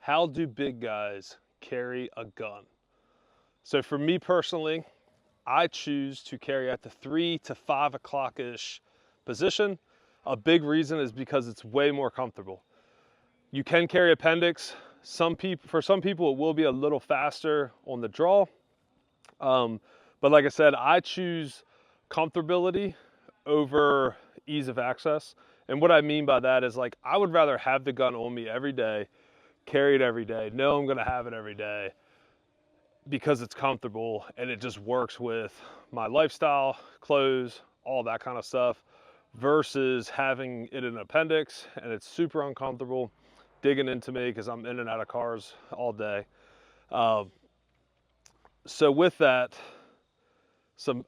How do big guys carry a gun? So for me personally, I choose to carry at the 3 to 5 o'clock-ish position. A big reason is because it's way more comfortable. You can carry appendix. For some people, it will be a little faster on the draw. But like I said, I choose comfortability over ease of access. And what I mean by that is, like, I would rather have the gun on me every day, carry it every day, know I'm gonna have it every day because it's comfortable and it just works with my lifestyle, clothes, all that kind of stuff, versus having it in an appendix and it's super uncomfortable, digging into me because I'm in and out of cars all day. So with that,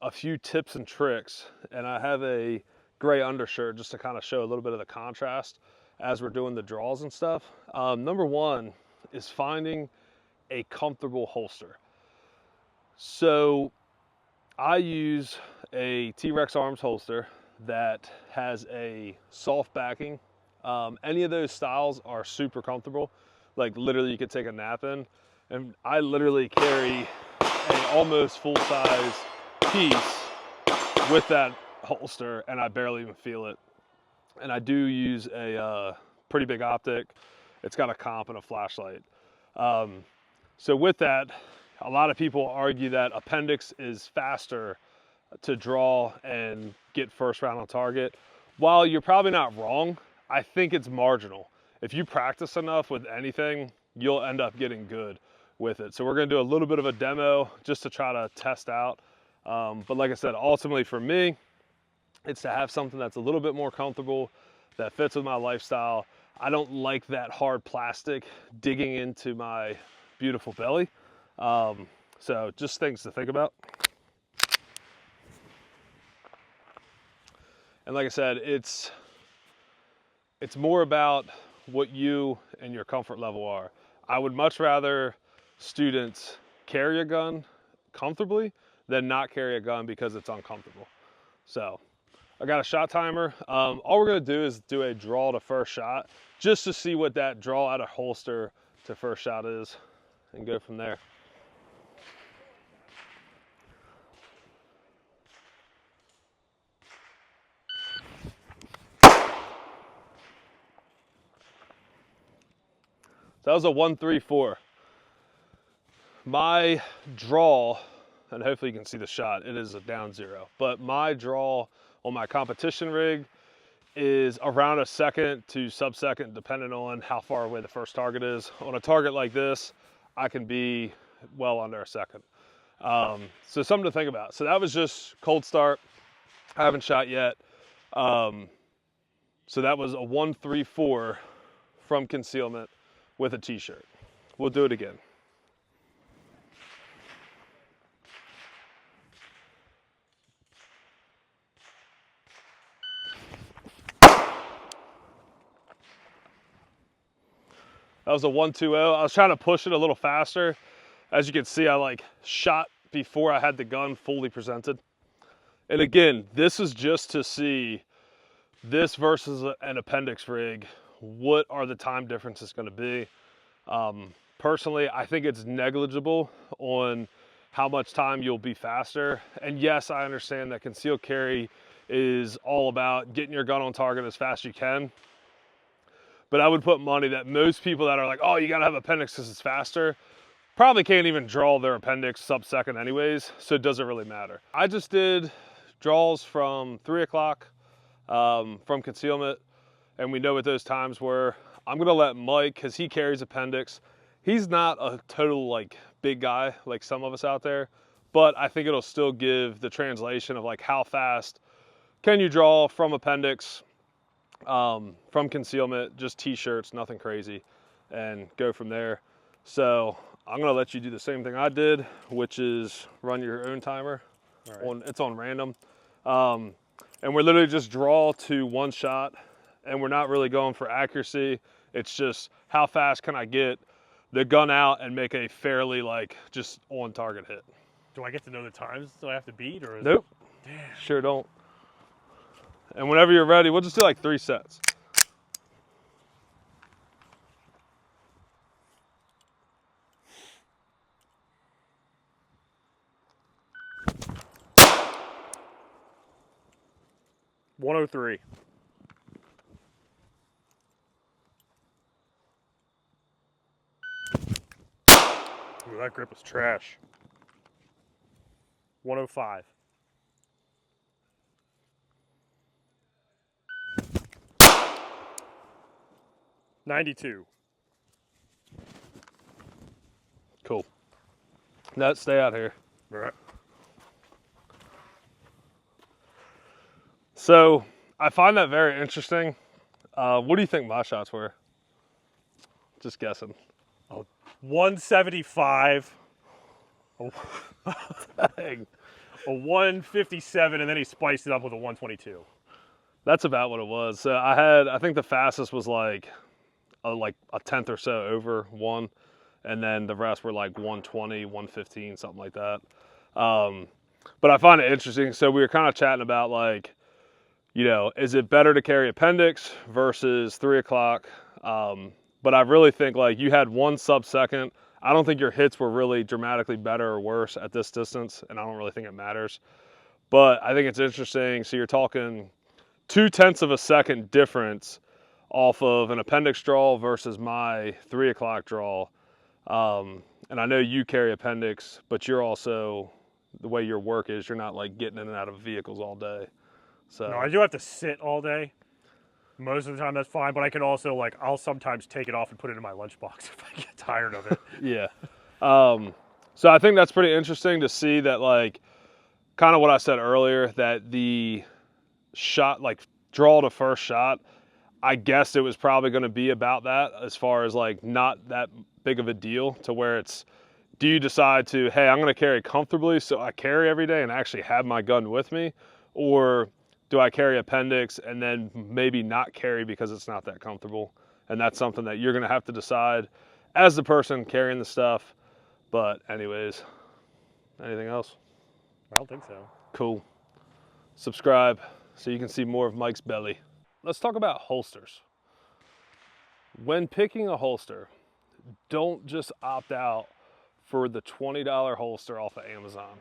a few tips and tricks, and I have a gray undershirt just to kind of show a little bit of the contrast as we're doing the draws and stuff. Number one is finding a comfortable holster. So I use a T-Rex Arms holster that has a soft backing. Any of those styles are super comfortable. Like literally you could take a nap in, and I literally carry an almost full-size piece with that holster and I barely even feel it. And I do use a pretty big optic. It's got a comp and a flashlight. So with that, a lot of people argue that appendix is faster to draw and get first round on target. While you're probably not wrong, I think it's marginal. If you practice enough with anything, you'll end up getting good with it. So we're gonna do a little bit of a demo just to try to test out. But like I said, ultimately for me, it's to have something that's a little bit more comfortable, that fits with my lifestyle. I don't like that hard plastic digging into my beautiful belly. So just things to think about. And like I said, it's more about what you and your comfort level are. I would much rather students carry a gun comfortably than not carry a gun because it's uncomfortable. So I got a shot timer. All we're gonna do is do a draw to first shot just to see what that draw out of holster to first shot is and go from there. That was a 1-3-4. My draw, and hopefully you can see the shot, it is a down 0. But my draw on my competition rig is around a second to sub-second, depending on how far away the first target is. On a target like this, I can be well under a second. So something to think about. So that was just cold start. I haven't shot yet. So that was a 1-3-4 from concealment with a t-shirt. We'll do it again. That was a 1-2-0. I was trying to push it a little faster. As you can see, I like shot before I had the gun fully presented. And again, this is just to see this versus an appendix rig. What are the time differences going to be? Personally, I think it's negligible on how much time you'll be faster. And yes, I understand that concealed carry is all about getting your gun on target as fast as you can. But I would put money that most people that are like, oh, you gotta have appendix because it's faster, probably can't even draw their appendix sub-second anyways, so it doesn't really matter. I just did draws from 3 o'clock from concealment, and we know what those times were. I'm gonna let Mike, because he carries appendix. He's not a total like big guy like some of us out there, but I think it'll still give the translation of like how fast can you draw from appendix, from concealment, just t-shirts, nothing crazy, and go from there. So I'm gonna let you do the same thing I did, which is run your own timer. Right. It's on random. And we're literally just draw to one shot, and we're not really going for accuracy. It's just how fast can I get the gun out and make a fairly like just on target hit. Do I get to know the times? Do I have to beat, or is Nope. Damn. Sure don't. And whenever you're ready, we'll just do like 3 sets. 103. Ooh, that grip was trash. 105. $92. Cool. No, stay out here. All right. So I find that very interesting. What do you think my shots were? Just guessing. 175. Dang. A 157, and then he spiced it up with a 122. That's about what it was. So I think the fastest was like a tenth or so over one, and then the rest were like 120, 115, something like that. But I find it interesting. So we were kind of chatting about like, you know, is it better to carry appendix versus 3 o'clock? But I really think like you had 1 sub-second. I don't think your hits were really dramatically better or worse at this distance, and I don't really think it matters. But I think it's interesting. So you're talking 0.2 of a second difference off of an appendix draw versus my 3 o'clock draw. And I know you carry appendix, but you're also, the way your work is, you're not like getting in and out of vehicles all day. So No, I do have to sit all day. Most of the time that's fine, but I can also like, I'll sometimes take it off and put it in my lunchbox if I get tired of it. yeah. So I think that's pretty interesting to see that, like, kind of what I said earlier, that the shot, like draw to first shot, I guessed it was probably going to be about that, as far as like not that big of a deal, to where it's, do you decide to, hey, I'm going to carry comfortably so I carry every day and actually have my gun with me, or do I carry appendix and then maybe not carry because it's not that comfortable? And that's something that you're going to have to decide as the person carrying the stuff. But anyways, anything else? I don't think so. Cool. Subscribe so you can see more of Mike's belly. Let's talk about holsters. When picking a holster, don't just opt out for the $20 holster off of Amazon.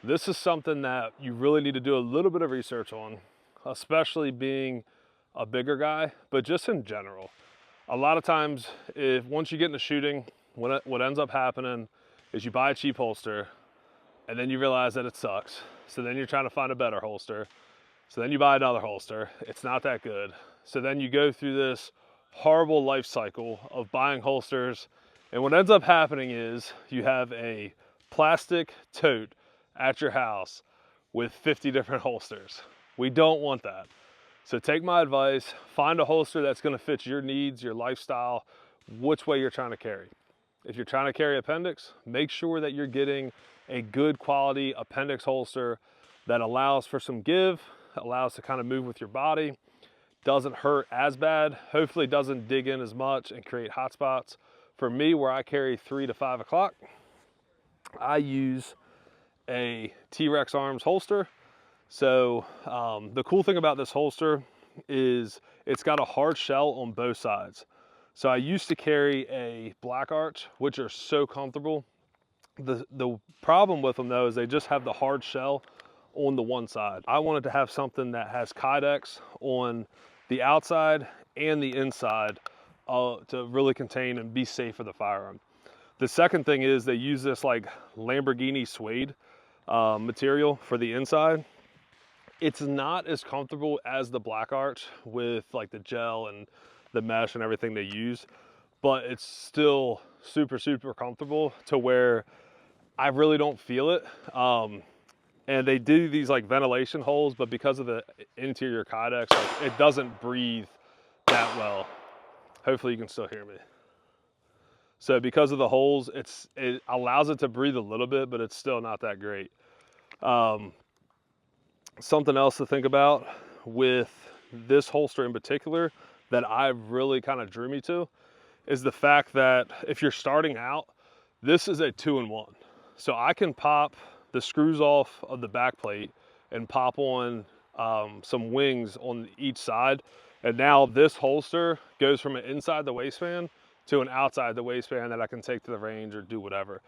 This is something that you really need to do a little bit of research on, especially being a bigger guy, but just in general. A lot of times, once you get into shooting, what ends up happening is you buy a cheap holster, and then you realize that it sucks. So then you're trying to find a better holster. So then you buy another holster. It's not that good. So then you go through this horrible life cycle of buying holsters. And what ends up happening is you have a plastic tote at your house with 50 different holsters. We don't want that. So take my advice, find a holster that's going to fit your needs, your lifestyle, which way you're trying to carry. If you're trying to carry appendix, make sure that you're getting a good quality appendix holster that allows for some give, allows to kind of move with your body, doesn't hurt as bad, hopefully doesn't dig in as much and create hot spots. For me, where I carry 3 to 5 o'clock, I use a T-Rex Arms holster. So the cool thing about this holster is it's got a hard shell on both sides. So I used to carry a black arch, which are so comfortable. The problem with them though is they just have the hard shell on the one side. I wanted to have something that has Kydex on the outside and the inside to really contain and be safe for the firearm. The second thing is they use this like Lamborghini suede material for the inside. It's not as comfortable as the black arch with like the gel and the mesh and everything they use, but it's still super, super comfortable to where I really don't feel it. And they do these like ventilation holes, but because of the interior Kydex, like, it doesn't breathe that well. Hopefully you can still hear me. So because of the holes, it allows it to breathe a little bit, but it's still not that great. Something else to think about with this holster in particular that I really kind of drew me to is the fact that if you're starting out, this is a 2-in-1. So I can pop the screws off of the back plate and pop on some wings on each side. And now this holster goes from an inside the waistband to an outside the waistband that I can take to the range or do whatever.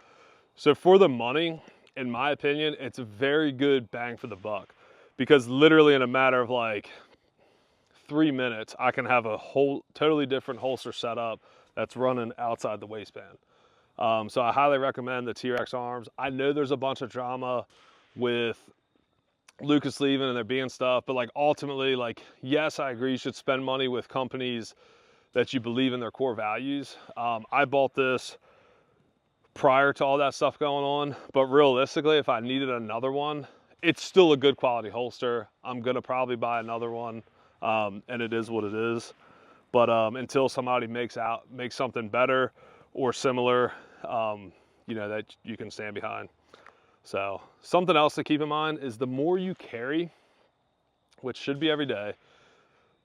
So for the money, in my opinion, it's a very good bang for the buck, because literally in a matter of like 3 minutes, I can have a whole totally different holster setup that's running outside the waistband. So I highly recommend the T-Rex arms. I know there's a bunch of drama with Lucas leaving and there being stuff, but like ultimately, like, yes, I agree you should spend money with companies that you believe in their core values. I bought this prior to all that stuff going on, but realistically, if I needed another one, it's still a good quality holster. I'm gonna probably buy another one, and it is what it is. But until somebody makes something better or similar, you know, that you can stand behind. So something else to keep in mind is the more you carry, which should be every day,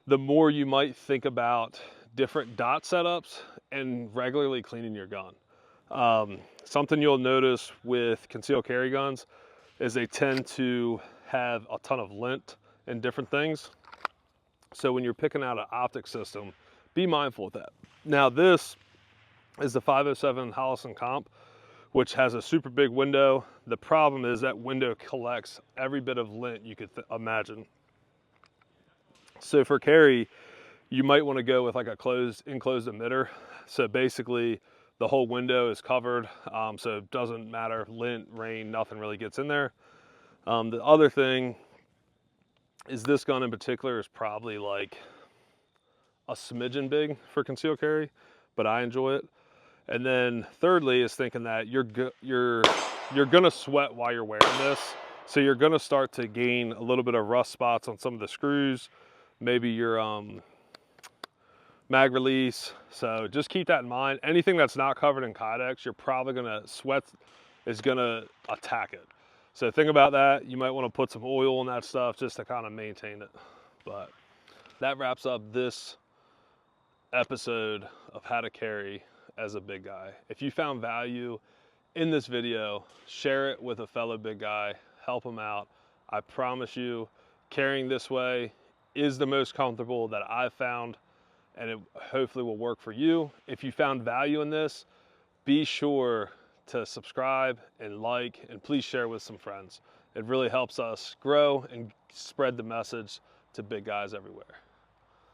the more you might think about different dot setups and regularly cleaning your gun. Something you'll notice with concealed carry guns is they tend to have a ton of lint and different things. So when you're picking out an optic system, be mindful of that. Now this is the 507 Holosun Comp, which has a super big window. The problem is that window collects every bit of lint you could imagine. So for carry, you might want to go with like a enclosed emitter. So basically the whole window is covered, so it doesn't matter, lint, rain, nothing really gets in there. The other thing is this gun in particular is probably like a smidgen big for concealed carry, but I enjoy it. And then thirdly is thinking that you're gonna sweat while you're wearing this. So you're gonna start to gain a little bit of rust spots on some of the screws, maybe your mag release. So just keep that in mind. Anything that's not covered in Kydex, you're probably gonna sweat is gonna attack it. So think about that. You might wanna put some oil on that stuff just to kind of maintain it. But that wraps up this episode of how to carry as a big guy. If you found value in this video, share it with a fellow big guy, help him out. I promise you, carrying this way is the most comfortable that I've found, and it hopefully will work for you. If you found value in this, be sure to subscribe and like, and please share with some friends. It really helps us grow and spread the message to big guys everywhere.